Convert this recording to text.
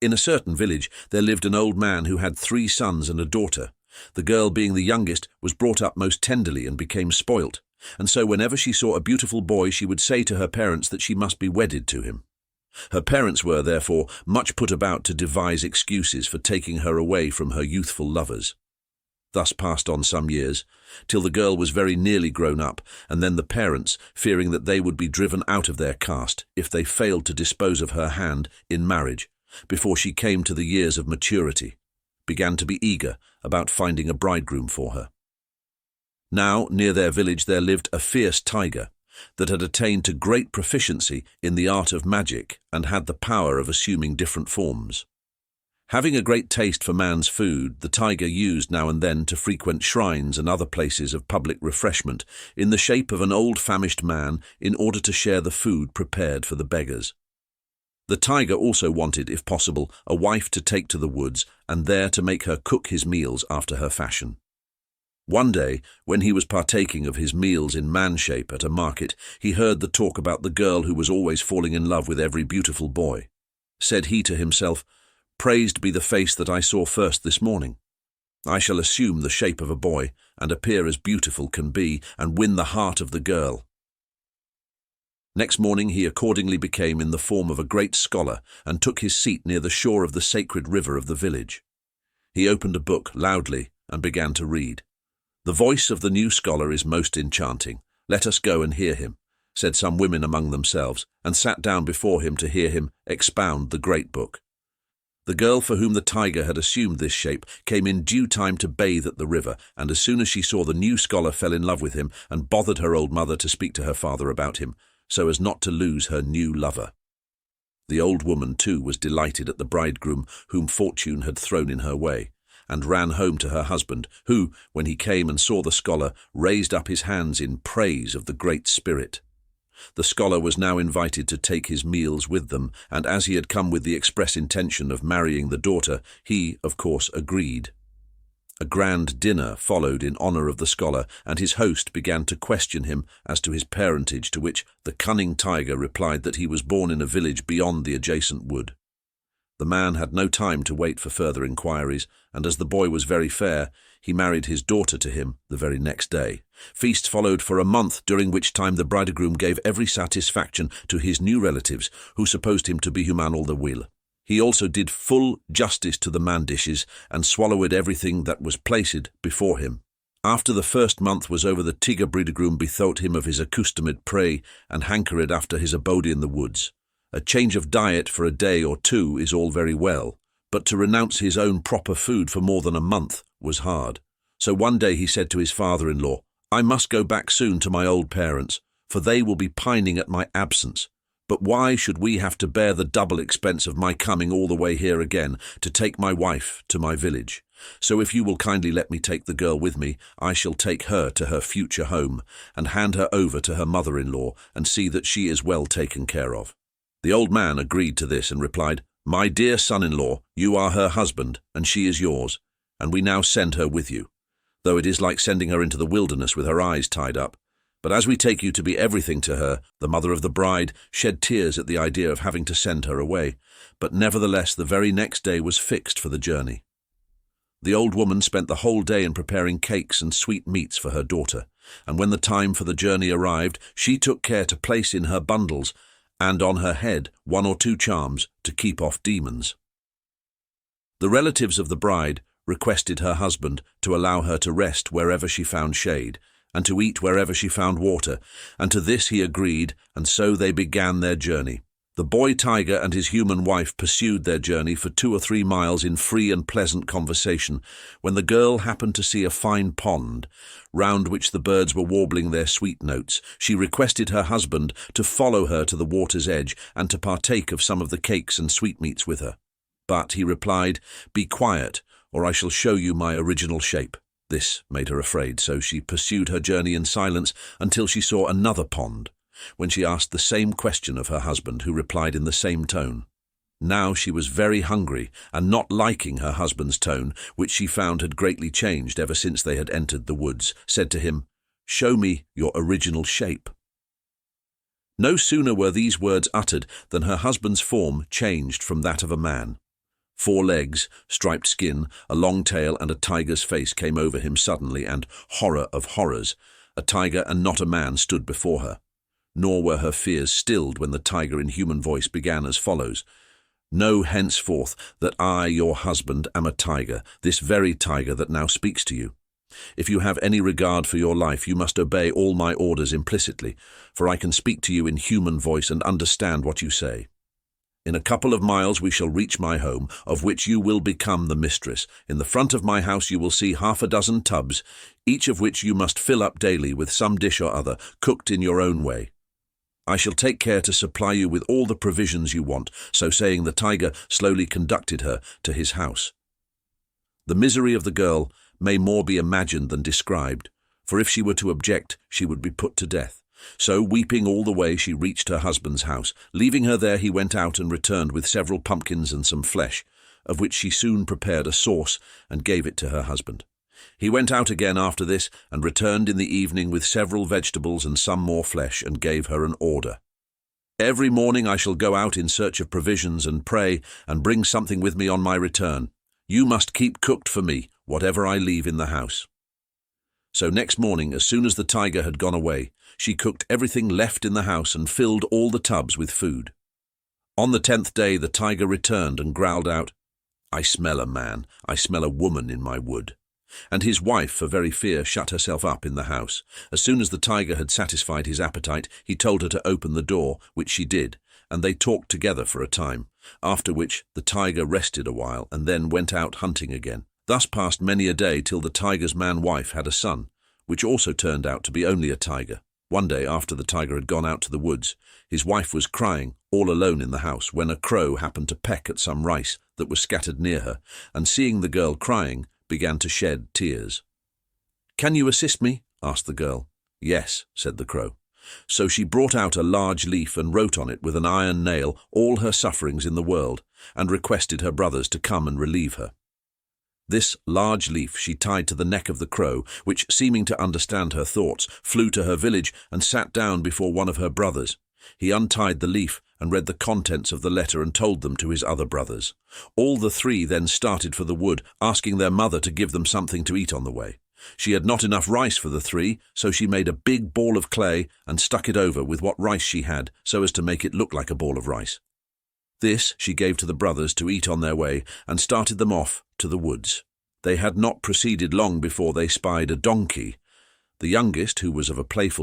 In a certain village there lived an old man who had 3 sons and a daughter. The girl, being the youngest, was brought up most tenderly and became spoilt, and so whenever she saw a beautiful boy she would say to her parents that she must be wedded to him. Her parents were, therefore, much put about to devise excuses for taking her away from her youthful lovers. Thus passed on some years, till the girl was very nearly grown up, and then the parents, fearing that they would be driven out of their caste if they failed to dispose of her hand in marriage before she came to the years of maturity, began to be eager about finding a bridegroom for her. Now, near their village there lived a fierce tiger that had attained to great proficiency in the art of magic and had the power of assuming different forms. Having a great taste for man's food, the tiger used now and then to frequent shrines and other places of public refreshment in the shape of an old famished man in order to share the food prepared for the beggars. The tiger also wanted, if possible, a wife to take to the woods and there to make her cook his meals after her fashion. One day, when he was partaking of his meals in man-shape at a market, he heard the talk about the girl who was always falling in love with every beautiful boy. Said he to himself, "Praised be the face that I saw first this morning. I shall assume the shape of a boy and appear as beautiful can be and win the heart of the girl." Next morning he accordingly became in the form of a great scholar and took his seat near the shore of the sacred river of the village. He opened a book loudly and began to read. "The voice of the new scholar is most enchanting. Let us go and hear him," said some women among themselves, and sat down before him to hear him expound the great book. The girl for whom the tiger had assumed this shape came in due time to bathe at the river, and as soon as she saw the new scholar fell in love with him and bothered her old mother to speak to her father about him, so as not to lose her new lover. The old woman, too, was delighted at the bridegroom whom fortune had thrown in her way, and ran home to her husband, who, when he came and saw the scholar, raised up his hands in praise of the Great Spirit. The scholar was now invited to take his meals with them, and as he had come with the express intention of marrying the daughter, he, of course, agreed. A grand dinner followed in honor of the scholar, and his host began to question him as to his parentage, to which the cunning tiger replied that he was born in a village beyond the adjacent wood. The man had no time to wait for further inquiries, and as the boy was very fair, he married his daughter to him the very next day. Feast followed for a month, during which time the bridegroom gave every satisfaction to his new relatives, who supposed him to be humanal the will. He also did full justice to the man dishes, and swallowed everything that was placed before him. After the first month was over, the tiger bridegroom bethought him of his accustomed prey, and hankered after his abode in the woods. A change of diet for a day or two is all very well, but to renounce his own proper food for more than a month was hard. So one day he said to his father-in-law, "I must go back soon to my old parents, for they will be pining at my absence. But why should we have to bear the double expense of my coming all the way here again to take my wife to my village? So if you will kindly let me take the girl with me, I shall take her to her future home and hand her over to her mother-in-law and see that she is well taken care of." The old man agreed to this and replied, "My dear son-in-law, you are her husband and she is yours, and we now send her with you, though it is like sending her into the wilderness with her eyes tied up. But as we take you to be everything to her," the mother of the bride shed tears at the idea of having to send her away, but nevertheless the very next day was fixed for the journey. The old woman spent the whole day in preparing cakes and sweet meats for her daughter, and when the time for the journey arrived, she took care to place in her bundles and on her head 1 or 2 charms to keep off demons. The relatives of the bride requested her husband to allow her to rest wherever she found shade, and to eat wherever she found water, and to this he agreed, and so they began their journey. The boy tiger and his human wife pursued their journey for 2 or 3 miles in free and pleasant conversation, when the girl happened to see a fine pond, round which the birds were warbling their sweet notes. She requested her husband to follow her to the water's edge and to partake of some of the cakes and sweetmeats with her. But he replied, "Be quiet, or I shall show you my original shape." This made her afraid, so she pursued her journey in silence until she saw another pond, when she asked the same question of her husband, who replied in the same tone. Now she was very hungry, and not liking her husband's tone, which she found had greatly changed ever since they had entered the woods, said to him, "Show me your original shape." No sooner were these words uttered than her husband's form changed from that of a man. 4 legs, striped skin, a long tail, and a tiger's face came over him suddenly, and, horror of horrors, a tiger and not a man stood before her. Nor were her fears stilled when the tiger in human voice began as follows. Know henceforth that I, your husband, am a tiger, this very tiger that now speaks to you. If you have any regard for your life, you must obey all my orders implicitly, for I can speak to you in human voice and understand what you say. In a couple of miles we shall reach my home, of which you will become the mistress. In the front of my house you will see 6 tubs, each of which you must fill up daily with some dish or other, cooked in your own way. I shall take care to supply you with all the provisions you want." So saying, the tiger slowly conducted her to his house. The misery of the girl may more be imagined than described, for if she were to object, she would be put to death. So, weeping all the way, she reached her husband's house. Leaving her there, he went out and returned with several pumpkins and some flesh, of which she soon prepared a sauce and gave it to her husband. He went out again after this and returned in the evening with several vegetables and some more flesh, and gave her an order. "Every morning I shall go out in search of provisions and pray, and bring something with me on my return. You must keep cooked for me whatever I leave in the house." So next morning, as soon as the tiger had gone away, she cooked everything left in the house and filled all the tubs with food. On the 10th day the tiger returned and growled out, "I smell a man, I smell a woman in my wood." And his wife, for very fear, shut herself up in the house. As soon as the tiger had satisfied his appetite, he told her to open the door, which she did, and they talked together for a time, after which the tiger rested a while and then went out hunting again. Thus passed many a day till the tiger's man-wife had a son, which also turned out to be only a tiger. One day, after the tiger had gone out to the woods, his wife was crying, all alone in the house, when a crow happened to peck at some rice that was scattered near her, and seeing the girl crying, began to shed tears. "Can you assist me?" asked the girl. "Yes," said the crow. So she brought out a large leaf and wrote on it with an iron nail all her sufferings in the world, and requested her brothers to come and relieve her. This large leaf she tied to the neck of the crow, which, seeming to understand her thoughts, flew to her village and sat down before one of her brothers. He untied the leaf and read the contents of the letter and told them to his other brothers. All the 3 then started for the wood, asking their mother to give them something to eat on the way. She had not enough rice for the 3, so she made a big ball of clay and stuck it over with what rice she had, so as to make it look like a ball of rice. This she gave to the brothers to eat on their way, and started them off to the woods. They had not proceeded long before they spied a donkey. The youngest, who was of a playful